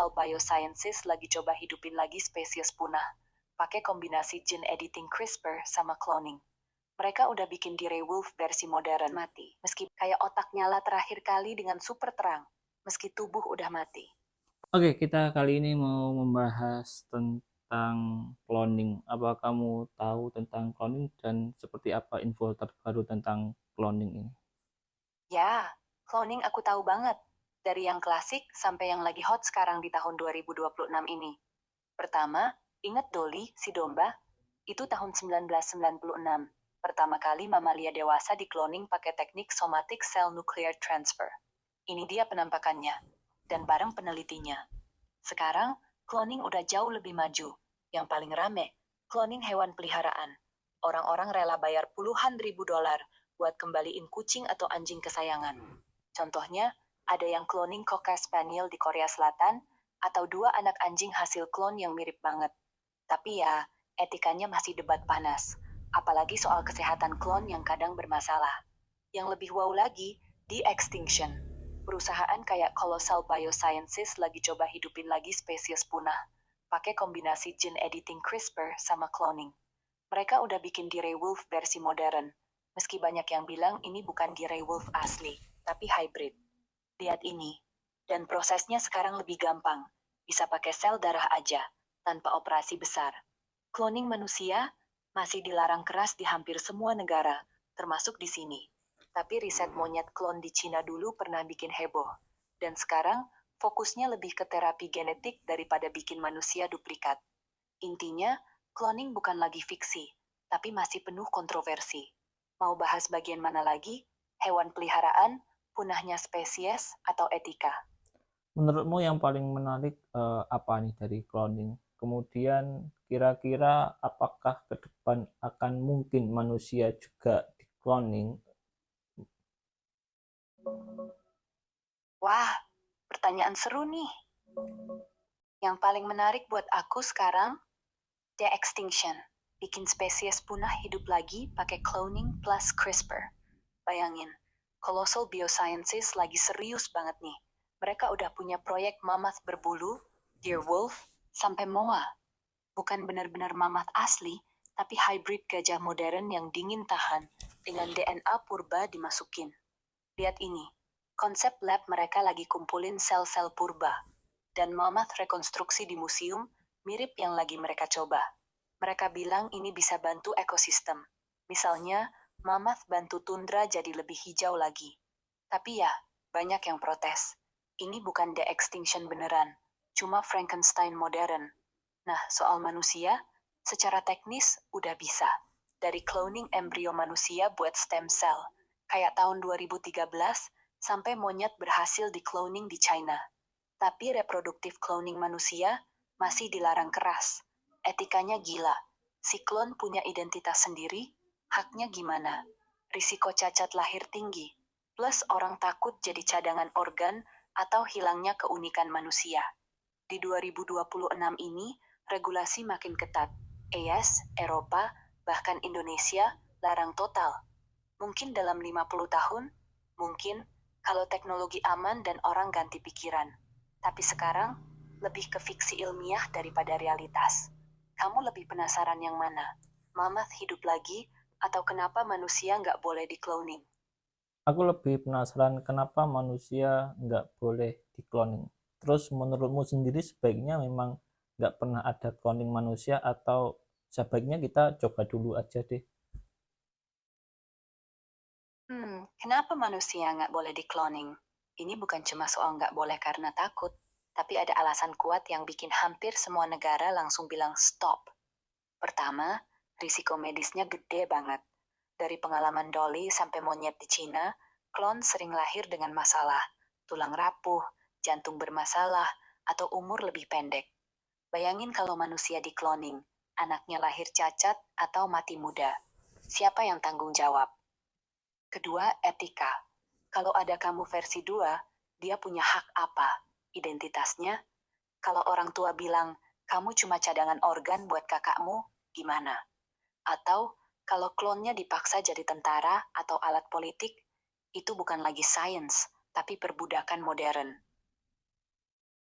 Biosciences lagi coba hidupin lagi spesies punah, pakai kombinasi gene editing CRISPR sama cloning. Mereka udah bikin direwolf versi modern mati, meski kayak otak nyala terakhir kali dengan super terang, meski tubuh udah mati. Oke, kita kali ini mau membahas tentang cloning. Apa kamu tahu tentang cloning dan seperti apa info terbaru tentang cloning ini? Ya, cloning aku tahu banget. Dari yang klasik sampai yang lagi hot sekarang di tahun 2026 ini. Pertama, ingat Dolly, si domba? Itu tahun 1996. Pertama kali mamalia dewasa dikloning pakai teknik somatic cell nuclear transfer. Ini dia penampakannya. Dan bareng penelitinya. Sekarang, cloning udah jauh lebih maju. Yang paling rame, cloning hewan peliharaan. Orang-orang rela bayar puluhan ribu dolar buat kembaliin kucing atau anjing kesayangan. Contohnya, ada yang cloning Cocker Spaniel di Korea Selatan, atau 2 anak anjing hasil klon yang mirip banget. Tapi ya, etikanya masih debat panas. Apalagi soal kesehatan klon yang kadang bermasalah. Yang lebih wow lagi, de-extinction. Perusahaan kayak Colossal Biosciences lagi coba hidupin lagi spesies punah, pakai kombinasi gene editing CRISPR sama cloning. Mereka udah bikin direwolf versi modern, meski banyak yang bilang ini bukan direwolf asli, tapi hybrid. Lihat ini. Dan prosesnya sekarang lebih gampang. Bisa pakai sel darah aja, tanpa operasi besar. Cloning manusia masih dilarang keras di hampir semua negara, termasuk di sini. Tapi riset monyet klon di Cina dulu pernah bikin heboh. Dan sekarang, fokusnya lebih ke terapi genetik daripada bikin manusia duplikat. Intinya, cloning bukan lagi fiksi, tapi masih penuh kontroversi. Mau bahas bagian mana lagi? Hewan peliharaan, punahnya spesies, atau etika? Menurutmu yang paling menarik apa nih dari cloning? Kemudian kira-kira apakah ke depan akan mungkin manusia juga di cloning? Wah, pertanyaan seru nih. Yang paling menarik buat aku sekarang, de-extinction. Bikin spesies punah hidup lagi pakai cloning plus CRISPR. Bayangin, Colossal Biosciences lagi serius banget nih. Mereka udah punya proyek mammoth berbulu, Deerwolf, sampai moa. Bukan benar-benar mammoth asli, tapi hybrid gajah modern yang dingin tahan, dengan DNA purba dimasukin. Lihat ini, konsep lab mereka lagi kumpulin sel-sel purba. Dan mammoth rekonstruksi di museum, mirip yang lagi mereka coba. Mereka bilang ini bisa bantu ekosistem. Misalnya, mammoth bantu tundra jadi lebih hijau lagi. Tapi ya, banyak yang protes. Ini bukan de-extinction beneran, cuma Frankenstein modern. Nah, soal manusia, secara teknis udah bisa. Dari cloning embrio manusia buat stem cell, kayak tahun 2013, sampai monyet berhasil di-cloning di China. Tapi reproduktif cloning manusia masih dilarang keras. Etikanya gila. Si klon punya identitas sendiri, haknya gimana? Risiko cacat lahir tinggi. Plus orang takut jadi cadangan organ atau hilangnya keunikan manusia. Di 2026 ini, regulasi makin ketat. EAS, Eropa, bahkan Indonesia, larang total. Mungkin dalam 50 tahun, mungkin kalau teknologi aman dan orang ganti pikiran. Tapi sekarang, lebih ke fiksi ilmiah daripada realitas. Kamu lebih penasaran yang mana? Mammoth hidup lagi, atau kenapa manusia nggak boleh di-cloning? Aku lebih penasaran kenapa manusia nggak boleh di cloning. Terus menurutmu sendiri sebaiknya memang nggak pernah ada cloning manusia atau sebaiknya kita coba dulu aja deh? Kenapa manusia nggak boleh di-cloning? Ini bukan cuma soal nggak boleh karena takut, tapi ada alasan kuat yang bikin hampir semua negara langsung bilang stop. Pertama, risiko medisnya gede banget. Dari pengalaman Dolly sampai monyet di Cina, klon sering lahir dengan masalah, tulang rapuh, jantung bermasalah, atau umur lebih pendek. Bayangin kalau manusia di-cloning, anaknya lahir cacat atau mati muda. Siapa yang tanggung jawab? Kedua, etika. Kalau ada kamu versi 2, dia punya hak apa? Identitasnya? Kalau orang tua bilang, kamu cuma cadangan organ buat kakakmu, gimana? Atau, kalau klonnya dipaksa jadi tentara atau alat politik, itu bukan lagi sains, tapi perbudakan modern.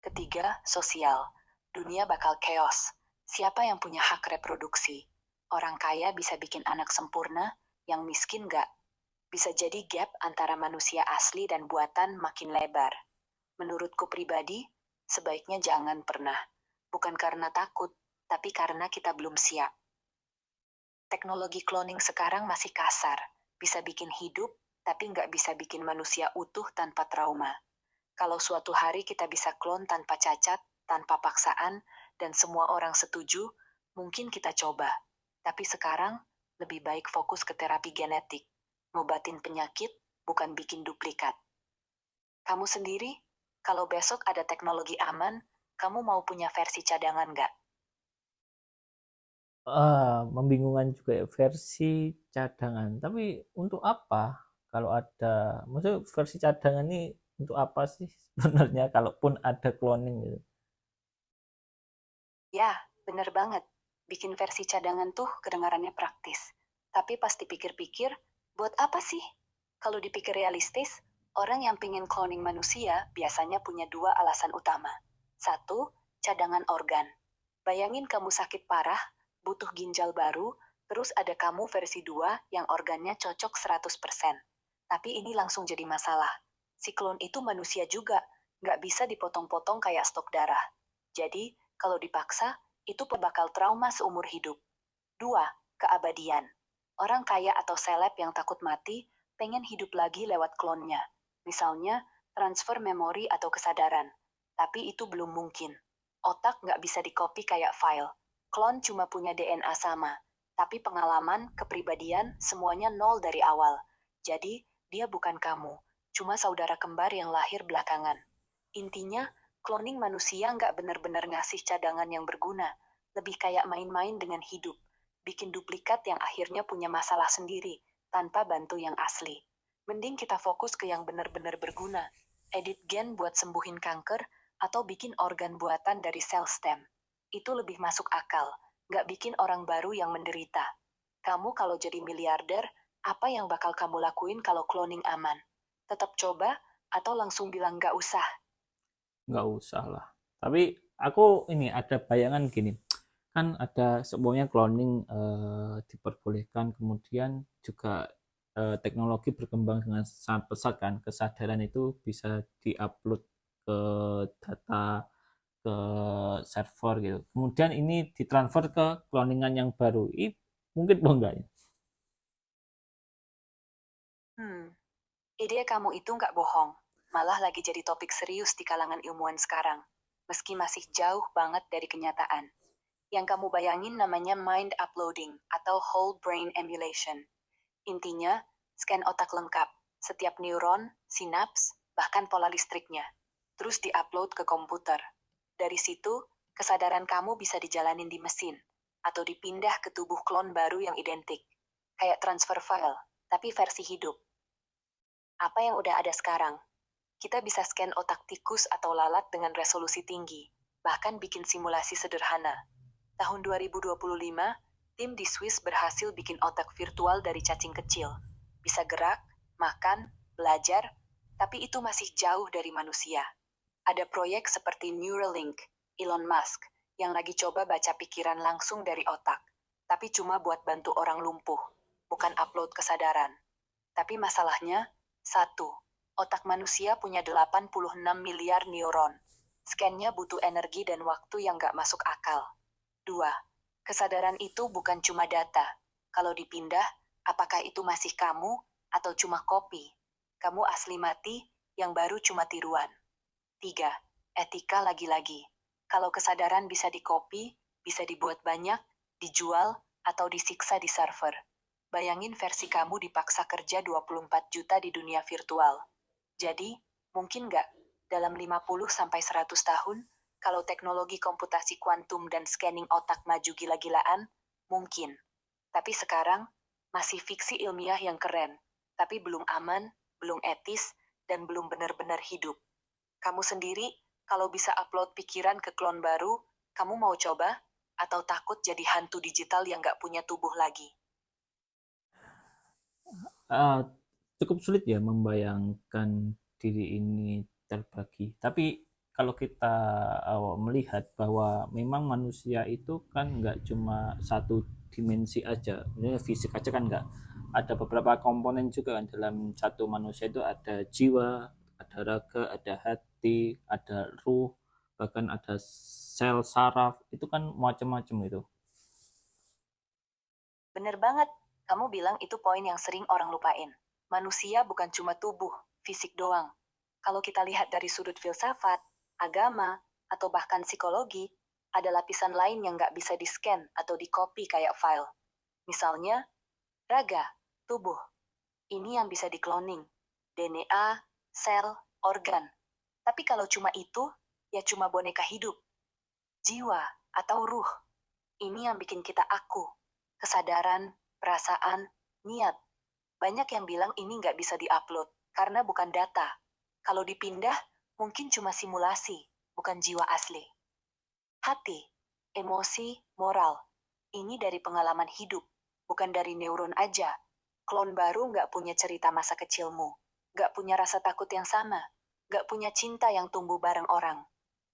Ketiga, sosial. Dunia bakal chaos. Siapa yang punya hak reproduksi? Orang kaya bisa bikin anak sempurna, yang miskin nggak. Bisa jadi gap antara manusia asli dan buatan makin lebar. Menurutku pribadi, sebaiknya jangan pernah. Bukan karena takut, tapi karena kita belum siap. Teknologi cloning sekarang masih kasar, bisa bikin hidup, tapi nggak bisa bikin manusia utuh tanpa trauma. Kalau suatu hari kita bisa klon tanpa cacat, tanpa paksaan, dan semua orang setuju, mungkin kita coba. Tapi sekarang, lebih baik fokus ke terapi genetik. Ngobatin penyakit, bukan bikin duplikat. Kamu sendiri, kalau besok ada teknologi aman, kamu mau punya versi cadangan nggak? Membingungkan juga ya, versi cadangan. Tapi untuk apa? Kalau ada, maksudnya versi cadangan ini untuk apa sih sebenarnya kalaupun ada cloning gitu? Ya, bener banget. Bikin versi cadangan tuh kedengarannya praktis. Tapi pas dipikir-pikir, buat apa sih? Kalau dipikir realistis, orang yang pingin cloning manusia biasanya punya dua alasan utama. Satu, cadangan organ. Bayangin kamu sakit parah, butuh ginjal baru, terus ada kamu versi 2 yang organnya cocok 100%. Tapi ini langsung jadi masalah. Si klon itu manusia juga, nggak bisa dipotong-potong kayak stok darah. Jadi, kalau dipaksa, itu bakal trauma seumur hidup. 2. Keabadian. Orang kaya atau seleb yang takut mati, pengen hidup lagi lewat klonnya. Misalnya, transfer memori atau kesadaran. Tapi itu belum mungkin. Otak nggak bisa dikopi kayak file. Klon cuma punya DNA sama. Tapi pengalaman, kepribadian, semuanya nol dari awal. Jadi, dia bukan kamu. Cuma saudara kembar yang lahir belakangan. Intinya, cloning manusia nggak benar-benar ngasih cadangan yang berguna. Lebih kayak main-main dengan hidup. Bikin duplikat yang akhirnya punya masalah sendiri, tanpa bantu yang asli. Mending kita fokus ke yang benar-benar berguna. Edit gen buat sembuhin kanker, atau bikin organ buatan dari sel stem. Itu lebih masuk akal, nggak bikin orang baru yang menderita. Kamu kalau jadi miliarder, apa yang bakal kamu lakuin kalau cloning aman? Tetap coba, atau langsung bilang nggak usah? Nggak usah lah. Tapi aku ini ada bayangan gini, kan ada semuanya cloning diperbolehkan, kemudian juga teknologi berkembang dengan sangat pesat kan, kesadaran itu bisa diupload ke data, ke server gitu, kemudian ini ditransfer ke cloningan yang baru. Mungkin mau enggak ya? Ide kamu itu nggak bohong, malah lagi jadi topik serius di kalangan ilmuwan sekarang, meski masih jauh banget dari kenyataan. Yang kamu bayangin namanya mind uploading atau whole brain emulation. Intinya, scan otak lengkap, setiap neuron, sinaps, bahkan pola listriknya. Terus diupload ke komputer. Dari situ, kesadaran kamu bisa dijalanin di mesin, atau dipindah ke tubuh klon baru yang identik. Kayak transfer file, tapi versi hidup. Apa yang udah ada sekarang? Kita bisa scan otak tikus atau lalat dengan resolusi tinggi, bahkan bikin simulasi sederhana. Tahun 2025, tim di Swiss berhasil bikin otak virtual dari cacing kecil. Bisa gerak, makan, belajar, tapi itu masih jauh dari manusia. Ada proyek seperti Neuralink, Elon Musk, yang lagi coba baca pikiran langsung dari otak, tapi cuma buat bantu orang lumpuh, bukan upload kesadaran. Tapi masalahnya, satu, otak manusia punya 86 miliar neuron. Scan-nya butuh energi dan waktu yang nggak masuk akal. 2. Kesadaran itu bukan cuma data. Kalau dipindah, apakah itu masih kamu atau cuma kopi? Kamu asli mati, yang baru cuma tiruan. 3. Etika lagi-lagi. Kalau kesadaran bisa dikopi, bisa dibuat banyak, dijual, atau disiksa di server. Bayangin versi kamu dipaksa kerja 24 juta di dunia virtual. Jadi, mungkin nggak, dalam 50-100 tahun, kalau teknologi komputasi kuantum dan scanning otak maju gila-gilaan, mungkin. Tapi sekarang, masih fiksi ilmiah yang keren, tapi belum aman, belum etis, dan belum benar-benar hidup. Kamu sendiri, kalau bisa upload pikiran ke klon baru, kamu mau coba? Atau takut jadi hantu digital yang nggak punya tubuh lagi? Ah, Cukup sulit ya membayangkan diri ini terbagi. Tapi kalau kita melihat bahwa memang manusia itu kan nggak cuma satu dimensi aja, ini fisik aja kan nggak, ada beberapa komponen juga kan dalam satu manusia itu ada jiwa, ada raga, ada hati, ada ruh, bahkan ada sel saraf, itu kan macam-macam itu. Bener banget, kamu bilang itu poin yang sering orang lupain. Manusia bukan cuma tubuh, fisik doang. Kalau kita lihat dari sudut filsafat, agama, atau bahkan psikologi, ada lapisan lain yang nggak bisa di-scan atau di-copy kayak file. Misalnya, raga, tubuh. Ini yang bisa di-cloning. DNA, sel, organ. Tapi kalau cuma itu, ya cuma boneka hidup. Jiwa atau ruh. Ini yang bikin kita aku. Kesadaran, perasaan, niat. Banyak yang bilang ini nggak bisa diupload, karena bukan data. Kalau dipindah, mungkin cuma simulasi, bukan jiwa asli. Hati, emosi, moral. Ini dari pengalaman hidup, bukan dari neuron aja. Klon baru nggak punya cerita masa kecilmu, nggak punya rasa takut yang sama, nggak punya cinta yang tumbuh bareng orang.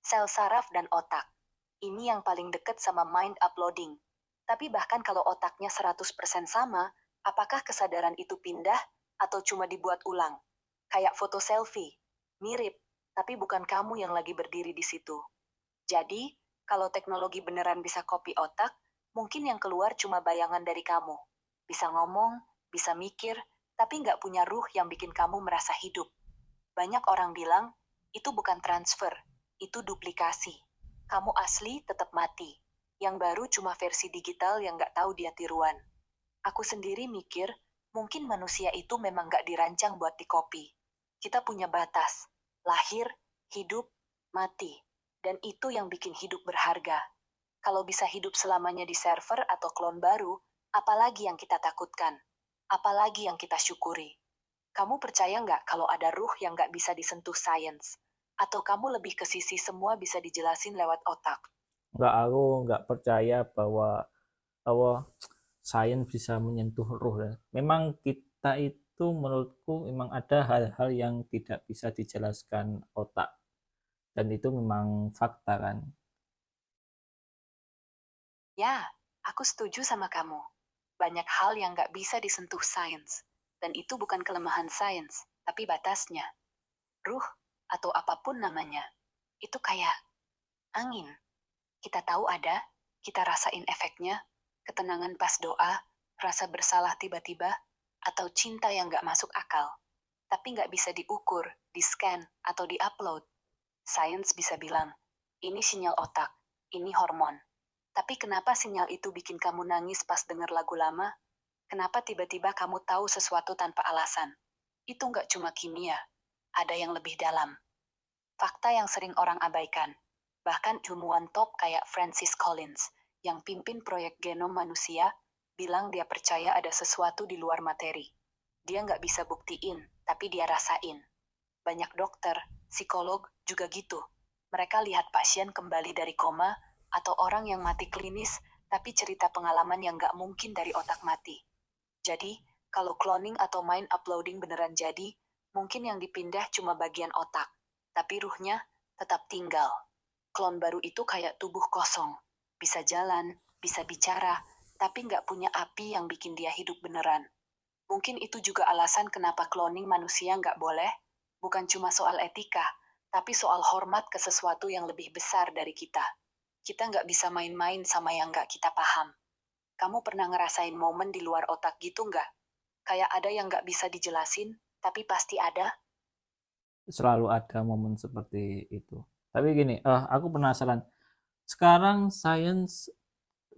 Sel saraf dan otak. Ini yang paling deket sama mind uploading. Tapi bahkan kalau otaknya 100% sama, apakah kesadaran itu pindah atau cuma dibuat ulang? Kayak foto selfie. Mirip, tapi bukan kamu yang lagi berdiri di situ. Jadi, kalau teknologi beneran bisa copy otak, mungkin yang keluar cuma bayangan dari kamu. Bisa ngomong, bisa mikir, tapi nggak punya ruh yang bikin kamu merasa hidup. Banyak orang bilang, itu bukan transfer, itu duplikasi. Kamu asli tetap mati. Yang baru cuma versi digital yang nggak tahu dia tiruan. Aku sendiri mikir, mungkin manusia itu memang nggak dirancang buat dikopi. Kita punya batas, lahir, hidup, mati. Dan itu yang bikin hidup berharga. Kalau bisa hidup selamanya di server atau klon baru, apalagi yang kita takutkan? Apalagi yang kita syukuri? Kamu percaya nggak kalau ada ruh yang nggak bisa disentuh sains? Atau kamu lebih ke sisi semua bisa dijelasin lewat otak? Aku nggak percaya bahwa sains bisa menyentuh ruh ya. Memang kita itu menurutku memang ada hal-hal yang tidak bisa dijelaskan otak, dan itu memang fakta kan. Ya, aku setuju sama kamu. Banyak hal yang nggak bisa disentuh sains. Dan itu bukan kelemahan sains, tapi batasnya. Ruh, atau apapun namanya, itu kayak angin. Kita tahu ada, kita rasain efeknya, ketenangan pas doa, rasa bersalah tiba-tiba, atau cinta yang nggak masuk akal. Tapi nggak bisa diukur, di-scan, atau di-upload. Sains bisa bilang, ini sinyal otak, ini hormon. Tapi kenapa sinyal itu bikin kamu nangis pas denger lagu lama? Kenapa tiba-tiba kamu tahu sesuatu tanpa alasan? Itu nggak cuma kimia, ada yang lebih dalam. Fakta yang sering orang abaikan. Bahkan ilmuwan top kayak Francis Collins, yang pimpin proyek genom manusia, bilang dia percaya ada sesuatu di luar materi. Dia nggak bisa buktiin, tapi dia rasain. Banyak dokter, psikolog juga gitu. Mereka lihat pasien kembali dari koma, atau orang yang mati klinis, tapi cerita pengalaman yang nggak mungkin dari otak mati. Jadi, kalau cloning atau mind uploading beneran jadi, mungkin yang dipindah cuma bagian otak, tapi ruhnya tetap tinggal. Klon baru itu kayak tubuh kosong, bisa jalan, bisa bicara, tapi nggak punya api yang bikin dia hidup beneran. Mungkin itu juga alasan kenapa cloning manusia nggak boleh, bukan cuma soal etika, tapi soal hormat ke sesuatu yang lebih besar dari kita. Kita nggak bisa main-main sama yang nggak kita paham. Kamu pernah ngerasain momen di luar otak gitu nggak? Kayak ada yang nggak bisa dijelasin, tapi pasti ada. Selalu ada momen seperti itu. Tapi gini, aku penasaran. Sekarang sains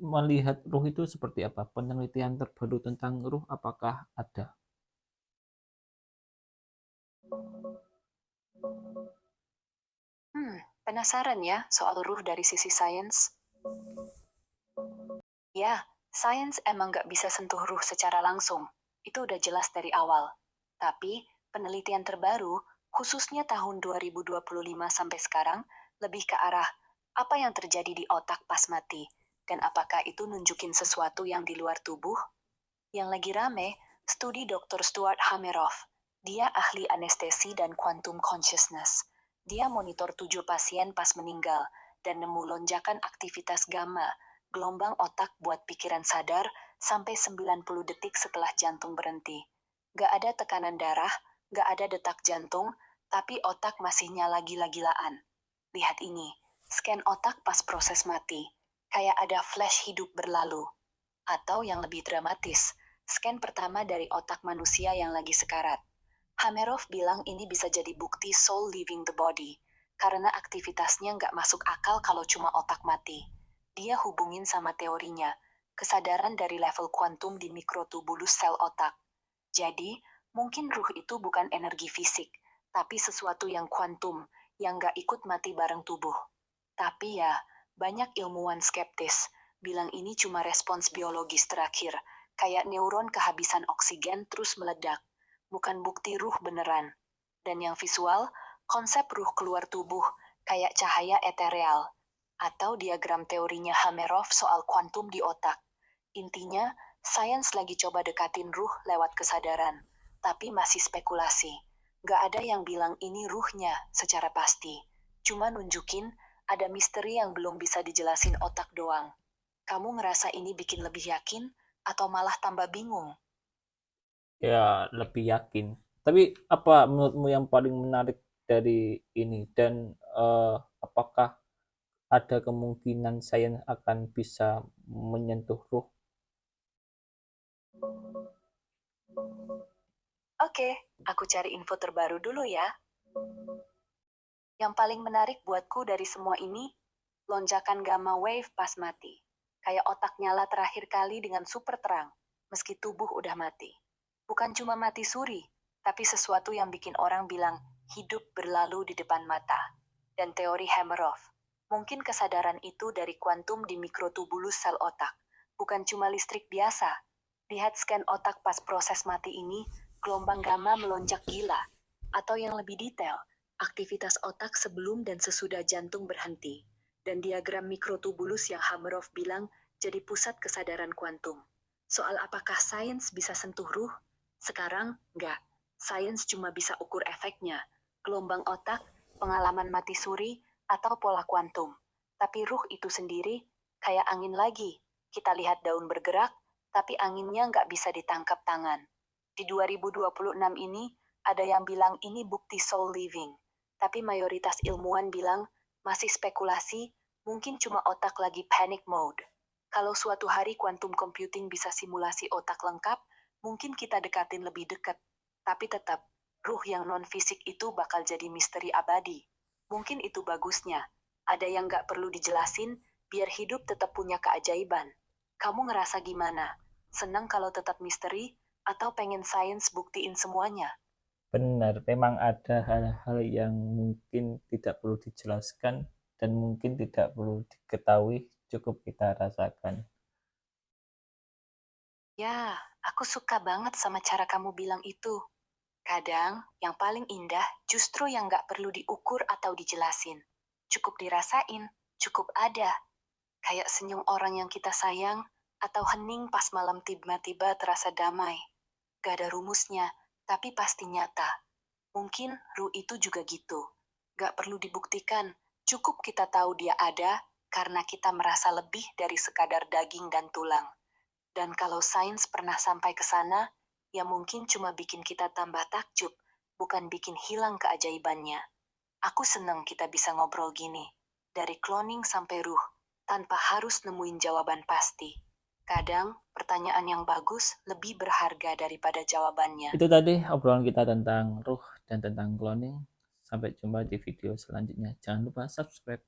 melihat ruh itu seperti apa? Penelitian terbaru tentang ruh apakah ada? Penasaran ya soal ruh dari sisi sains? Ya, sains emang nggak bisa sentuh ruh secara langsung. Itu udah jelas dari awal. Tapi, penelitian terbaru, khususnya tahun 2025 sampai sekarang, lebih ke arah apa yang terjadi di otak pas mati, dan apakah itu nunjukin sesuatu yang di luar tubuh? Yang lagi rame, studi Dr. Stuart Hameroff. Dia ahli anestesi dan quantum consciousness. Dia monitor 7 pasien pas meninggal, dan nemu lonjakan aktivitas gamma, gelombang otak buat pikiran sadar, sampai 90 detik setelah jantung berhenti. Gak ada tekanan darah, gak ada detak jantung, tapi otak masih nyala gila-gilaan. Lihat ini, scan otak pas proses mati, kayak ada flash hidup berlalu. Atau yang lebih dramatis, scan pertama dari otak manusia yang lagi sekarat. Hameroff bilang ini bisa jadi bukti soul leaving the body, karena aktivitasnya nggak masuk akal kalau cuma otak mati. Dia hubungin sama teorinya, kesadaran dari level kuantum di mikrotubulus sel otak. Jadi, mungkin ruh itu bukan energi fisik, tapi sesuatu yang kuantum, yang nggak ikut mati bareng tubuh. Tapi ya, banyak ilmuwan skeptis, bilang ini cuma respons biologis terakhir, kayak neuron kehabisan oksigen terus meledak. Bukan bukti ruh beneran. Dan yang visual, konsep ruh keluar tubuh, kayak cahaya etereal. Atau diagram teorinya Hameroff soal kuantum di otak. Intinya, sains lagi coba dekatin ruh lewat kesadaran. Tapi masih spekulasi. Gak ada yang bilang ini ruhnya secara pasti. Cuma nunjukin ada misteri yang belum bisa dijelasin otak doang. Kamu ngerasa ini bikin lebih yakin, atau malah tambah bingung? Ya, lebih yakin. Tapi apa menurutmu yang paling menarik dari ini? Dan apakah ada kemungkinan sains akan bisa menyentuh ruh? Oke, aku cari info terbaru dulu ya. Yang paling menarik buatku dari semua ini, lonjakan gamma wave pas mati. Kayak otak nyala terakhir kali dengan super terang, meski tubuh udah mati. Bukan cuma mati suri, tapi sesuatu yang bikin orang bilang hidup berlalu di depan mata. Dan teori Hameroff, mungkin kesadaran itu dari kuantum di mikrotubulus sel otak, bukan cuma listrik biasa. Lihat scan otak pas proses mati ini, gelombang gamma melonjak gila. Atau yang lebih detail, aktivitas otak sebelum dan sesudah jantung berhenti. Dan diagram mikrotubulus yang Hameroff bilang jadi pusat kesadaran kuantum. Soal apakah sains bisa sentuh ruh? Sekarang, enggak. Sains cuma bisa ukur efeknya, gelombang otak, pengalaman mati suri, atau pola kuantum. Tapi ruh itu sendiri, kayak angin lagi. Kita lihat daun bergerak, tapi anginnya nggak bisa ditangkap tangan. Di 2026 ini, ada yang bilang ini bukti soul living. Tapi mayoritas ilmuwan bilang, masih spekulasi, mungkin cuma otak lagi panic mode. Kalau suatu hari quantum computing bisa simulasi otak lengkap, mungkin kita dekatin lebih dekat. Tapi tetap, ruh yang non-fisik itu bakal jadi misteri abadi. Mungkin itu bagusnya. Ada yang nggak perlu dijelasin, biar hidup tetap punya keajaiban. Kamu ngerasa gimana? Senang kalau tetap misteri, atau pengen sains buktiin semuanya? Benar, memang ada hal-hal yang mungkin tidak perlu dijelaskan dan mungkin tidak perlu diketahui, cukup kita rasakan. Ya, aku suka banget sama cara kamu bilang itu. Kadang, yang paling indah justru yang nggak perlu diukur atau dijelasin. Cukup dirasain, cukup ada. Kayak senyum orang yang kita sayang, atau hening pas malam tiba-tiba terasa damai. Gak ada rumusnya, tapi pasti nyata. Mungkin ruh itu juga gitu. Gak perlu dibuktikan, cukup kita tahu dia ada, karena kita merasa lebih dari sekadar daging dan tulang. Dan kalau sains pernah sampai ke sana, ya mungkin cuma bikin kita tambah takjub, bukan bikin hilang keajaibannya. Aku seneng kita bisa ngobrol gini, dari cloning sampai ruh, tanpa harus nemuin jawaban pasti. Kadang, pertanyaan yang bagus lebih berharga daripada jawabannya. Itu tadi obrolan kita tentang ruh dan tentang cloning. Sampai jumpa di video selanjutnya. Jangan lupa subscribe.